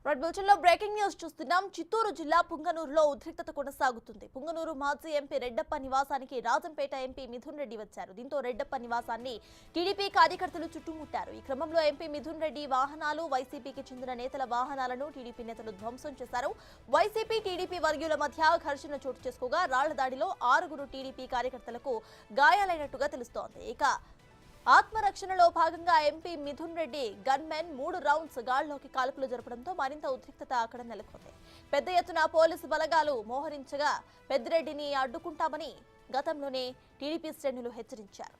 Red బులెటిన్లో breaking news చూస్తున్నాం. చిత్తూరు జిల్లా పుంగనూరులో ఉద్రిక్తత కొనసాగుతుంది. పుంగనూరు మాజీ ఎంపీ రెడ్డప్ప నివాసానికి రాజంపేట ఎంపీ మిథున్ రెడ్డి వచ్చారు. దీంతో రెడ్డప్ప నివాసాన్ని టీడీపీ కార్యకర్తలు చుట్టుముట్టారు. ఈ క్రమంలో ఎంపీ మిథున్ రెడ్డి వాహనాలు, వైసీపీకి చెందిన నేతల వాహనాలను టీడీపీ నేతలు ధ్వంసం చేశారు. వైసీపీ టీడీపీ వర్గీయుల మధ్య ఘర్షణ చోటు చేసుకోగా రాళ్ల దాడిలో 6 టీడీపీ కార్యకర్తలకు గాయాలైనట్టుగా తెలుస్తోంది. ఇక ఆత్మరక్షణలో భాగంగా MP Mithun Reddy gunmen 3 rounds గాల్లోకి కాల్పులు జరపడంతో మరింత ఉద్రిక్తత అక్కడ నెలకొంది. పెద్ద ఎత్తున పోలీసు బలగాలు మోహరించగా పెద్దిరెడ్డిని అడ్డుకుంటామని గతంలోనే టీడీపీ శ్రేణులు హెచ్చరించారు.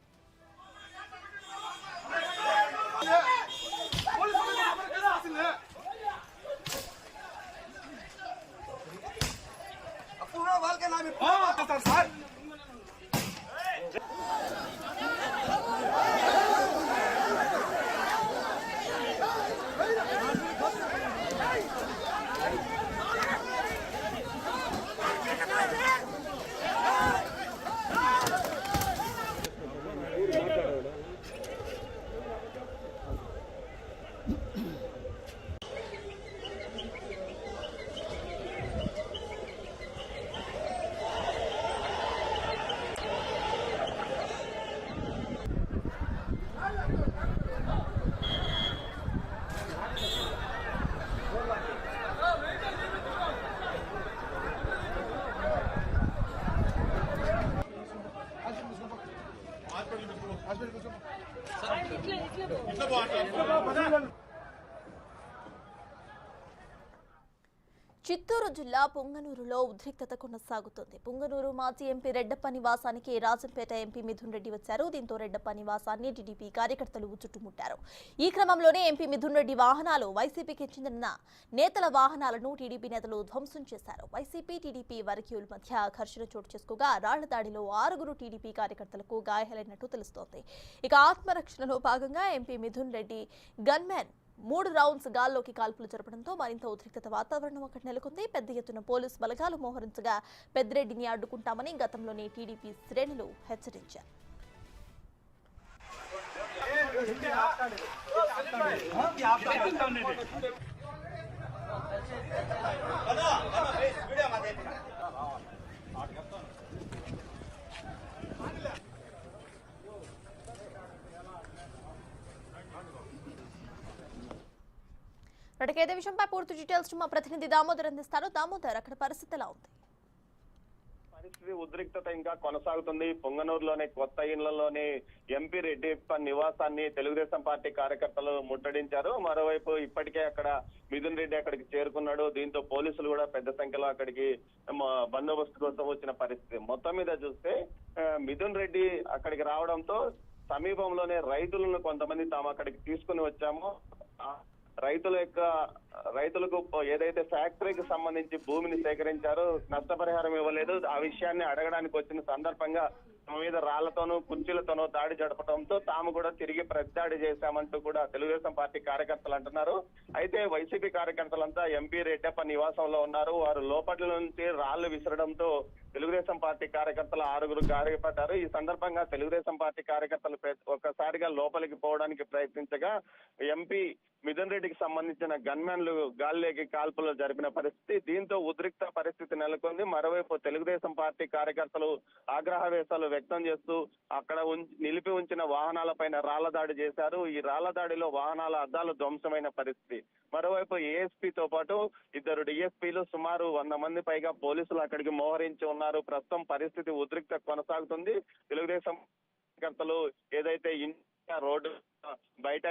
చిత్తూరు జిల్లా పుంగనూరులో ఉద్రిక్తత కొనసాగుతుంది. పుంగనూరు మాజీ ఎంపీ రెడ్డప్ప నివాసానికి రాజంపేట ఎంపీ మిథున్ రెడ్డి వచ్చారు. దీంతో రెడ్డప్ప నివాసాన్ని టీడీపీ కార్యకర్తలు చుట్టుముట్టారు. ఈ క్రమంలోనే ఎంపీ మిథున్ రెడ్డి వాహనాలు, వైసీపీకి చెందిన నేతల వాహనాలను టీడీపీ నేతలు ధ్వంసం చేశారు. వైసీపీ టీడీపీ వర్గీయుల మధ్య ఘర్షణ చోటు చేసుకోగా రాళ్ల దాడిలో 6 టీడీపీ కార్యకర్తలకు గాయాలైనట్టు తెలుస్తోంది. ఇక ఆత్మరక్షణలో భాగంగా MP Mithun Reddy gunmen 3 rounds గాల్లోకి కాల్పులు జరపడంతో మరింత ఉద్రిక్తత వాతావరణం అక్కడ నెలకొంది. పెద్ద ఎత్తున పోలీసు బలగాలు మోహరించగా పెద్దిరెడ్డిని అడ్డుకుంటామని గతంలోనే టీడీపీ శ్రేణులు హెచ్చరించారు. ఇదే విషయంపై పూర్తి డీటెయిల్స్ మా ప్రతినిధి దామోదర్ అందిస్తారు. దామోదర్, అక్కడ పరిస్థితి ఎలా ఉంది? పరిస్థితి ఉద్రిక్తత ఇంకా కొనసాగుతుంది. పొంగనూరులోని కొత్త ఇళ్లలోని ఎంపీ రెడ్డప్ప నివాసాన్ని తెలుగుదేశం పార్టీ కార్యకర్తలు ముట్టడించారు. మరోవైపు ఇప్పటికే అక్కడ మిథున్ రెడ్డి అక్కడికి చేరుకున్నాడు. దీంతో పోలీసులు కూడా పెద్ద సంఖ్యలో అక్కడికి బందోబస్తు కోసం వచ్చిన పరిస్థితి. మొత్తం మీద చూస్తే మిథున్ రెడ్డి అక్కడికి రావడంతో సమీపంలోనే రైతులను కొంతమంది తాము అక్కడికి తీసుకుని వచ్చాము, రైతులకు ఏదైతే ఫ్యాక్టరీకి సంబంధించి భూమిని సేకరించారో నష్టపరిహారం ఇవ్వలేదు, ఆ విషయాన్ని అడగడానికి వచ్చిన సందర్భంగా తమ మీద రాళ్లతోనూ కుర్చీలతోనూ దాడి జరపడంతో తాము కూడా తిరిగి ప్రతిదాడి చేశామంటూ కూడా తెలుగుదేశం పార్టీ కార్యకర్తలు అంటున్నారు. అయితే వైసీపీ కార్యకర్తలంతా ఎంపీ రెడ్డప్ప నివాసంలో ఉన్నారు. వారు లోపల నుంచి రాళ్లు విసరడంతో తెలుగుదేశం పార్టీ కార్యకర్తలు 6 గాయపడ్డారు. ఈ సందర్భంగా తెలుగుదేశం పార్టీ కార్యకర్తలు ఒక్కసారిగా లోపలికి పోవడానికి ప్రయత్నించగా ఎంపీ మిథున్ రెడ్డికి సంబంధించిన గన్మెన్లు గాల్లోకి కాల్పులు జరిపిన పరిస్థితి. దీంతో ఉద్రిక్త పరిస్థితి నెలకొంది. మరోవైపు తెలుగుదేశం పార్టీ కార్యకర్తలు ఆగ్రహవేశాలు వ్యక్తం చేస్తూ అక్కడ నిలిపి ఉంచిన వాహనాలపైన రాళ్ల దాడి చేశారు. ఈ రాళ్ల దాడిలో వాహనాల అద్దాలు ధ్వంసమైన పరిస్థితి. మరోవైపు ఏఎస్పీతో పాటు 2 డిఎస్పీలు, సుమారు 100 మంది పైగా పోలీసులు అక్కడికి మోహరించి ఉన్నారు. ప్రస్తుతం పరిస్థితి ఉద్రిక్త కొనసాగుతుంది. తెలుగుదేశం కార్యకర్తలు ఏదైతే రోడ్డు బయట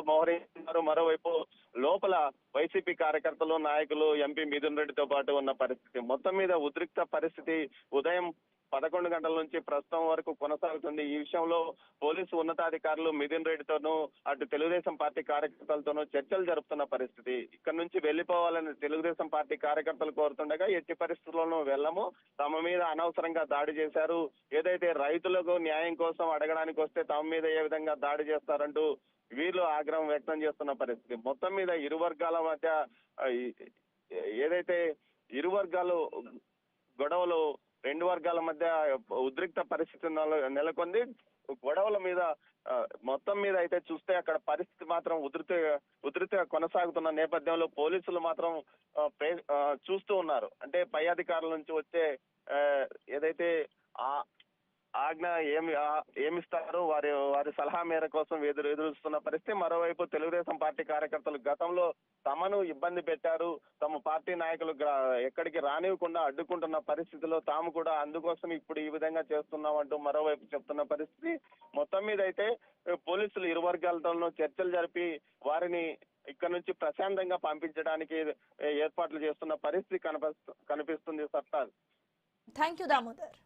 మోహరించారు, మరోవైపు లోపల వైసీపీ కార్యకర్తలు, నాయకులు ఎంపీ మిథున్ రెడ్డితో పాటు ఉన్న పరిస్థితి. మొత్తం మీద ఉద్రిక్త పరిస్థితి ఉదయం 11 గంటల నుంచి ప్రస్తుతం వరకు కొనసాగుతుంది. ఈ విషయంలో పోలీసు ఉన్నతాధికారులు మిథున్ రెడ్డితోనూ అటు తెలుగుదేశం పార్టీ కార్యకర్తలతోనూ చర్చలు జరుపుతున్న పరిస్థితి. ఇక్కడ నుంచి వెళ్లిపోవాలని తెలుగుదేశం పార్టీ కార్యకర్తలు కోరుతుండగా ఎట్టి పరిస్థితుల్లోనూ వెళ్ళము, తమ మీద అనవసరంగా దాడి చేశారు, ఏదైతే రైతులకు న్యాయం కోసం అడగడానికి వస్తే తమ మీద ఏ విధంగా దాడి చేస్తారంటూ వీళ్ళు ఆగ్రహం వ్యక్తం చేస్తున్న పరిస్థితి. మొత్తం మీద ఇరు వర్గాల మధ్య ఏదైతే ఇరు వర్గాలు గొడవలు, 2 వర్గాల మధ్య ఉద్రిక్త పరిస్థితి నెలకొంది. గొడవల మీద మొత్తం మీద అయితే చూస్తే అక్కడ పరిస్థితి మాత్రం ఉధృతిగా కొనసాగుతున్న నేపథ్యంలో పోలీసులు మాత్రం చూస్తూ ఉన్నారు. అంటే పై అధికారుల నుంచి వచ్చే ఏదైతే ఆ ఆజ్ఞ ఏమిస్తారో వారి సలహా మేర కోసం ఎదురుస్తున్న పరిస్థితి. మరోవైపు తెలుగుదేశం పార్టీ కార్యకర్తలు గతంలో తమను ఇబ్బంది పెట్టారు, తమ పార్టీ నాయకులు ఎక్కడికి రానివ్వకుండా అడ్డుకుంటున్న పరిస్థితిలో తాము కూడా అందుకోసం ఇప్పుడు ఈ విధంగా చేస్తున్నామంటూ మరోవైపు చెప్తున్న పరిస్థితి. మొత్తం మీద అయితే పోలీసులు ఇరు వర్గాలతోనూ చర్చలు జరిపి వారిని ఇక్కడ నుంచి ప్రశాంతంగా పంపించడానికి ఏర్పాట్లు చేస్తున్న పరిస్థితి కనిపిస్తుంది. సర్తాజ్. Thank you Damodar.